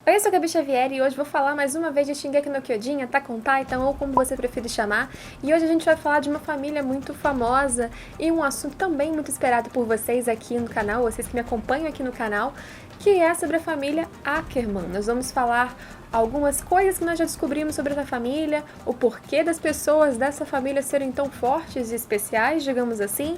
Oi, eu sou a Gabi Xavier e hoje vou falar mais uma vez de Shingeki no Kyojin, Attack on Titan, ou como você preferir chamar. E hoje a gente vai falar de uma família muito famosa e um assunto também muito esperado por vocês aqui no canal, vocês que me acompanham aqui no canal, que é sobre a família Ackerman. Nós vamos falar algumas coisas que nós já descobrimos sobre essa família, o porquê das pessoas dessa família serem tão fortes e especiais, digamos assim,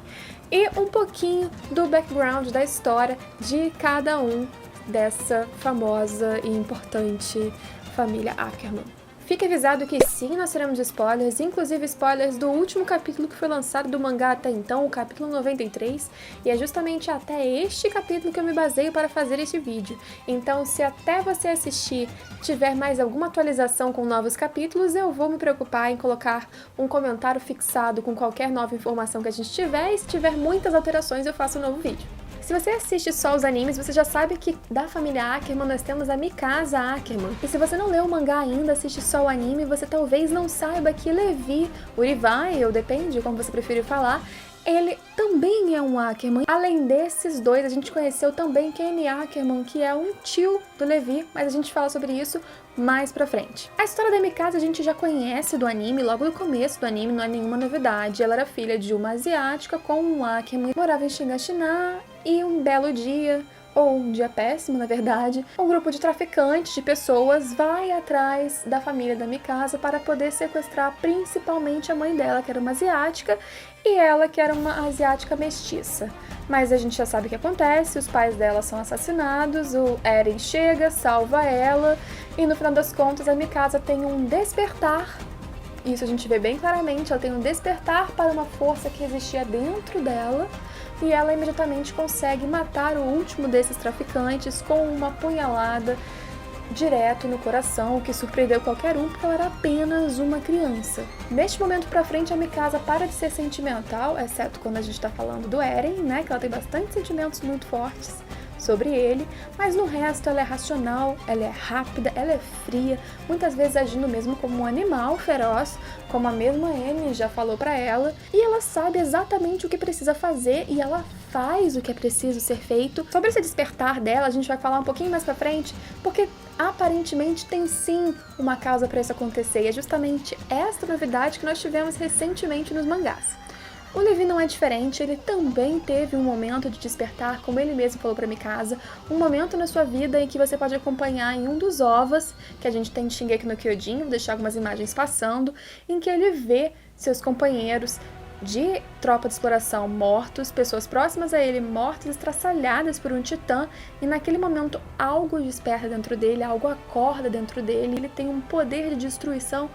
e um pouquinho do background da história de cada um dessa famosa e importante família Ackerman. Fique avisado que sim, nós teremos spoilers, inclusive spoilers do último capítulo que foi lançado do mangá até então, o capítulo 93, e é justamente até este capítulo que eu me baseio para fazer este vídeo. Então, se até você assistir tiver mais alguma atualização com novos capítulos, eu vou me preocupar em colocar um comentário fixado com qualquer nova informação que a gente tiver, e se tiver muitas alterações eu faço um novo vídeo. Se você assiste só os animes, você já sabe que da família Ackerman nós temos a Mikasa Ackerman. E se você não leu o mangá ainda, assiste só o anime, você talvez não saiba que Levi, Uribai, ou depende como você preferir falar, ele também é um Ackerman. Além desses dois, a gente conheceu também Kenny Ackerman, que é um tio do Levi, mas a gente fala sobre isso mais pra frente. A história da Mikasa a gente já conhece do anime, logo no começo do anime, não é nenhuma novidade. Ela era filha de uma asiática com um Ackerman, morava em Shigashina, e um belo dia, ou um dia péssimo na verdade, um grupo de traficantes de pessoas vai atrás da família da Mikasa para poder sequestrar principalmente a mãe dela, que era uma asiática, e ela, que era uma asiática mestiça. Mas a gente já sabe o que acontece, os pais dela são assassinados, o Eren chega, salva ela, e no final das contas a Mikasa tem um despertar. Isso a gente vê bem claramente, ela tem um despertar para uma força que existia dentro dela, e ela imediatamente consegue matar o último desses traficantes com uma punhalada direto no coração, o que surpreendeu qualquer um porque ela era apenas uma criança. Neste momento pra frente a Mikasa para de ser sentimental, exceto quando a gente tá falando do Eren, né, que ela tem bastante sentimentos muito fortes sobre ele, mas no resto ela é racional, ela é rápida, ela é fria, muitas vezes agindo mesmo como um animal feroz, como a mesma Annie já falou pra ela, e ela sabe exatamente o que precisa fazer e ela faz o que é preciso ser feito. Sobre esse despertar dela, a gente vai falar um pouquinho mais pra frente, porque aparentemente tem sim uma causa para isso acontecer, e é justamente esta novidade que nós tivemos recentemente nos mangás. O Levi não é diferente, ele também teve um momento de despertar, como ele mesmo falou pra Mikasa, um momento na sua vida em que você pode acompanhar em um dos ovas que a gente tem de Shingeki no Kyojin, vou deixar algumas imagens passando, em que ele vê seus companheiros de tropa de exploração mortos, pessoas próximas a ele mortas, estraçalhadas por um titã, e naquele momento algo desperta dentro dele, algo acorda dentro dele, ele tem um poder de destruição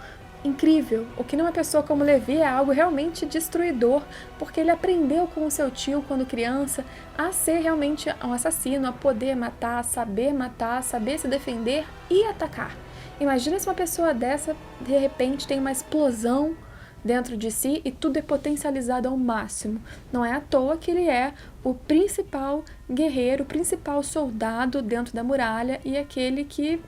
incrível, o que numa pessoa como Levi é algo realmente destruidor, porque ele aprendeu com o seu tio quando criança a ser realmente um assassino, a poder matar, saber se defender e atacar. Imagina se uma pessoa dessa de repente tem uma explosão dentro de si e tudo é potencializado ao máximo. Não é à toa que ele é o principal guerreiro, o principal soldado dentro da muralha e aquele que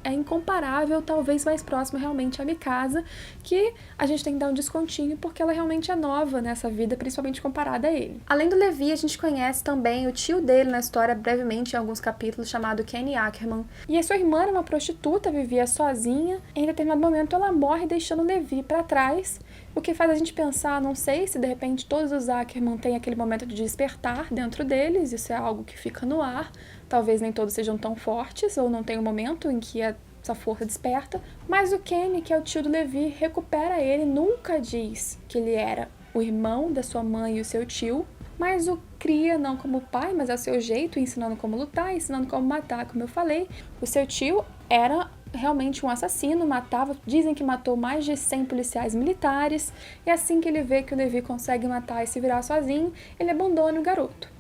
é incomparável, talvez mais próximo realmente à Mikasa, que a gente tem que dar um descontinho porque ela realmente é nova nessa vida, principalmente comparada a ele. Além do Levi, a gente conhece também o tio dele na história brevemente em alguns capítulos, chamado Kenny Ackerman. E a sua irmã era uma prostituta, vivia sozinha, e em determinado momento ela morre deixando o Levi para trás, o que faz a gente pensar, não sei se de repente todos os Ackerman têm aquele momento de despertar dentro deles, isso é algo que fica no ar, talvez nem todos sejam tão fortes, ou não tem um momento em que essa força desperta, mas o Kenny, que é o tio do Levi, recupera ele, nunca diz que ele era o irmão da sua mãe e o seu tio, mas o cria não como pai, mas ao seu jeito, ensinando como lutar, ensinando como matar, como eu falei. O seu tio era realmente um assassino, matava, dizem que matou mais de 100 policiais militares, e assim que ele vê que o Levi consegue matar e se virar sozinho, ele abandona o garoto.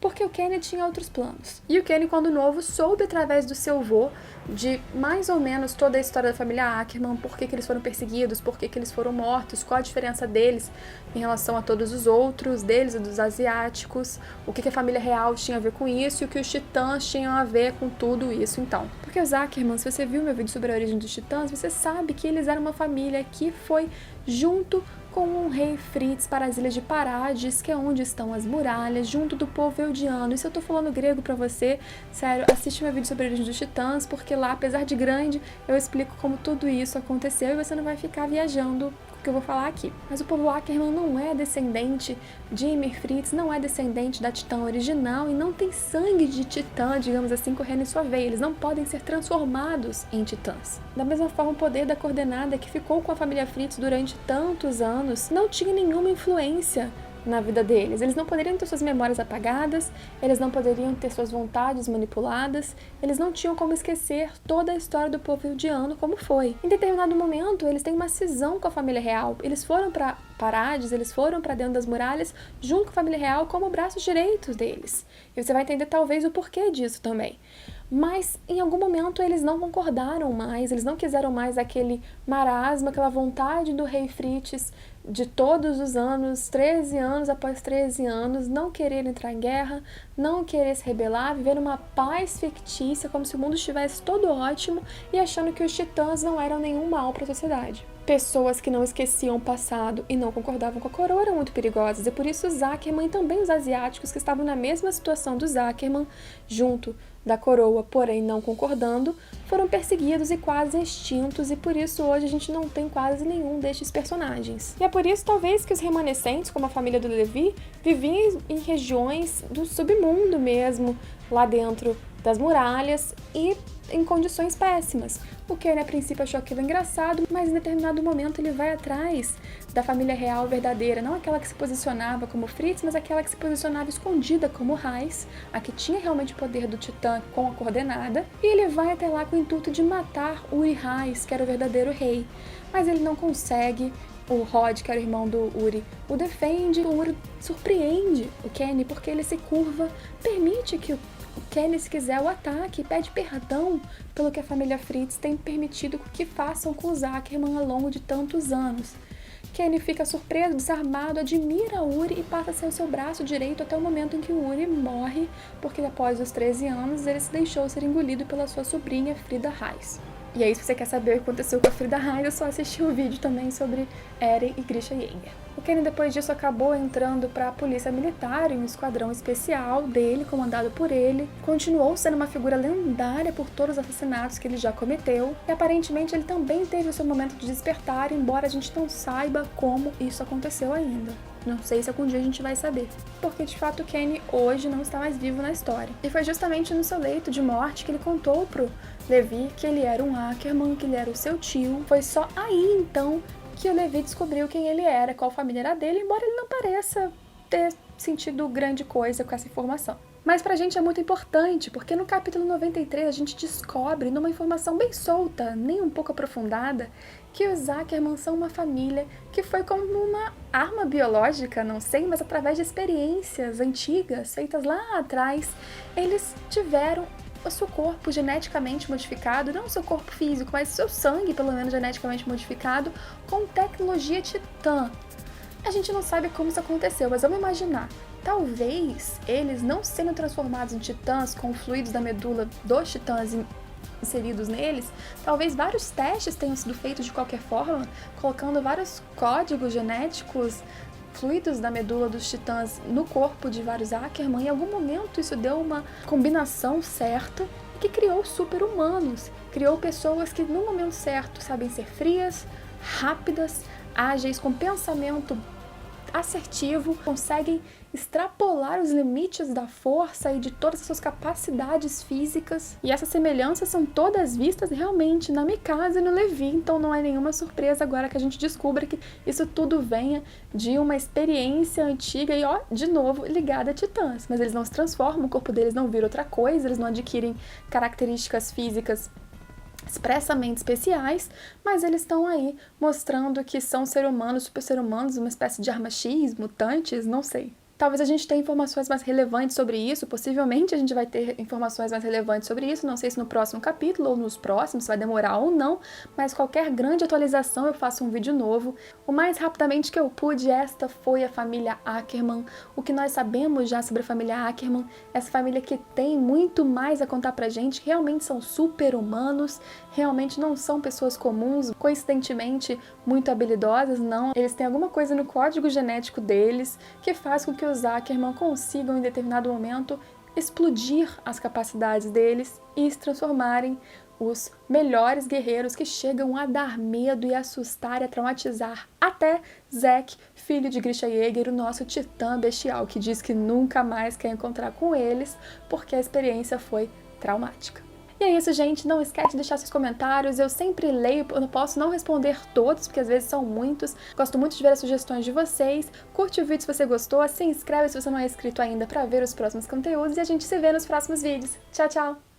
Porque o Kenny tinha outros planos. E o Kenny, quando novo, soube através do seu avô de mais ou menos toda a história da família Ackerman, por que eles foram perseguidos, por que eles foram mortos, qual a diferença deles em relação a todos os outros, deles e dos asiáticos, o que a família real tinha a ver com isso e o que os titãs tinham a ver com tudo isso, então. Porque os Ackerman, se você viu meu vídeo sobre a origem dos titãs, você sabe que eles eram uma família que foi junto com um rei Fritz para as ilhas de Parades, que é onde estão as muralhas, junto do povo Eldiano. E se eu tô falando grego pra você, sério, assiste meu vídeo sobre a origem dos titãs, porque lá, apesar de grande, eu explico como tudo isso aconteceu e você não vai ficar viajando que eu vou falar aqui. Mas o povo Akerman não é descendente de Ymir Fritz, não é descendente da Titã original e não tem sangue de Titã, digamos assim, correndo em sua veia. Eles não podem ser transformados em Titãs. Da mesma forma, o poder da Coordenada, que ficou com a família Fritz durante tantos anos, não tinha nenhuma influência na vida deles. Eles não poderiam ter suas memórias apagadas, eles não poderiam ter suas vontades manipuladas, eles não tinham como esquecer toda a história do povo Eldiano como foi. Em determinado momento, eles têm uma cisão com a família real. Eles foram para Parades, eles foram para dentro das muralhas, junto com a família real como braços direitos deles. E você vai entender talvez o porquê disso também. Mas em algum momento eles não concordaram mais, eles não quiseram mais aquele marasmo, aquela vontade do rei Fritz de todos os anos, 13 anos após 13 anos, não querer entrar em guerra, não querer se rebelar, viver uma paz fictícia, como se o mundo estivesse todo ótimo e achando que os titãs não eram nenhum mal para a sociedade. Pessoas que não esqueciam o passado e não concordavam com a coroa eram muito perigosas, e por isso os Akerman e também os asiáticos que estavam na mesma situação dos Akerman, junto da coroa, porém não concordando, foram perseguidos e quase extintos, e por isso hoje a gente não tem quase nenhum destes personagens. E é por isso talvez que os remanescentes, como a família do Levi, viviam em regiões do submundo mesmo, lá dentro das muralhas e em condições péssimas. O Kenny a princípio achou aquilo engraçado, mas em determinado momento ele vai atrás da família real verdadeira, não aquela que se posicionava como Fritz, mas aquela que se posicionava escondida como Raiz, a que tinha realmente o poder do Titã com a Coordenada, e ele vai até lá com o intuito de matar Uri Raiz, que era o verdadeiro rei. Mas ele não consegue. O Rod, que era o irmão do Uri, o defende. O Uri surpreende o Kenny porque ele se curva, permite que o Kenny, se quiser, o ataque, pede perdão pelo que a família Fritz tem permitido que façam com os Akerman ao longo de tantos anos. Kenny fica surpreso, desarmado, admira Uri e passa a ser o seu braço direito até o momento em que o Uri morre, porque após os 13 anos ele se deixou ser engolido pela sua sobrinha Frida Raiz. E aí, se você quer saber o que aconteceu com a Frida Raiz, é só assistir o vídeo também sobre Eren e Grisha Yeager. O Kenny, depois disso, acabou entrando para a polícia militar em um esquadrão especial dele, comandado por ele. Continuou sendo uma figura lendária por todos os assassinatos que ele já cometeu. E aparentemente ele também teve o seu momento de despertar, embora a gente não saiba como isso aconteceu ainda. Não sei se algum dia a gente vai saber. Porque, de fato, o Kenny hoje não está mais vivo na história. E foi justamente no seu leito de morte que ele contou pro Levi que ele era um Akerman, que ele era o seu tio. Foi só aí, então, que o Levi descobriu quem ele era, qual família era dele, embora ele não pareça ter sentido grande coisa com essa informação. Mas pra gente é muito importante, porque no capítulo 93 a gente descobre, numa informação bem solta, nem um pouco aprofundada, que os Akerman são uma família que foi como uma arma biológica, não sei, mas através de experiências antigas, feitas lá atrás, eles tiveram o seu corpo geneticamente modificado, não o seu corpo físico, mas o seu sangue, pelo menos, geneticamente modificado, com tecnologia titã. A gente não sabe como isso aconteceu, mas vamos imaginar. Talvez eles não sendo transformados em titãs com fluidos da medula dos titãs inseridos neles, talvez vários testes tenham sido feitos de qualquer forma, colocando vários códigos genéticos, fluidos da medula dos titãs no corpo de vários Akerman. Em algum momento isso deu uma combinação certa que criou super-humanos, criou pessoas que no momento certo sabem ser frias, rápidas, ágeis, com pensamento assertivo, conseguem extrapolar os limites da força e de todas as suas capacidades físicas. E essas semelhanças são todas vistas realmente na Mikasa e no Levi, então não é nenhuma surpresa agora que a gente descubra que isso tudo venha de uma experiência antiga e, ó, de novo, ligada a titãs. Mas eles não se transformam, o corpo deles não vira outra coisa, eles não adquirem características físicas expressamente especiais, mas eles estão aí mostrando que são ser humanos, super ser humanos, uma espécie de arma X, mutantes, não sei. Talvez a gente tenha informações mais relevantes sobre isso, possivelmente a gente vai ter informações mais relevantes sobre isso, não sei se no próximo capítulo ou nos próximos, se vai demorar ou não, mas qualquer grande atualização eu faço um vídeo novo. O mais rapidamente que eu pude, esta foi a família Ackerman. O que nós sabemos já sobre a família Ackerman, essa família que tem muito mais a contar pra gente, realmente são super-humanos, realmente não são pessoas comuns, coincidentemente muito habilidosas, não. Eles têm alguma coisa no código genético deles que faz com que os Ackerman consigam, em determinado momento, explodir as capacidades deles e se transformarem os melhores guerreiros que chegam a dar medo e assustar e a traumatizar até Zack, filho de Grisha Yeager, o nosso titã bestial, que diz que nunca mais quer encontrar com eles porque a experiência foi traumática. E é isso, gente. Não esquece de deixar seus comentários. Eu sempre leio, eu não posso não responder todos, porque às vezes são muitos. Gosto muito de ver as sugestões de vocês. Curte o vídeo se você gostou, se inscreve se você não é inscrito ainda para ver os próximos conteúdos e a gente se vê nos próximos vídeos. Tchau, tchau!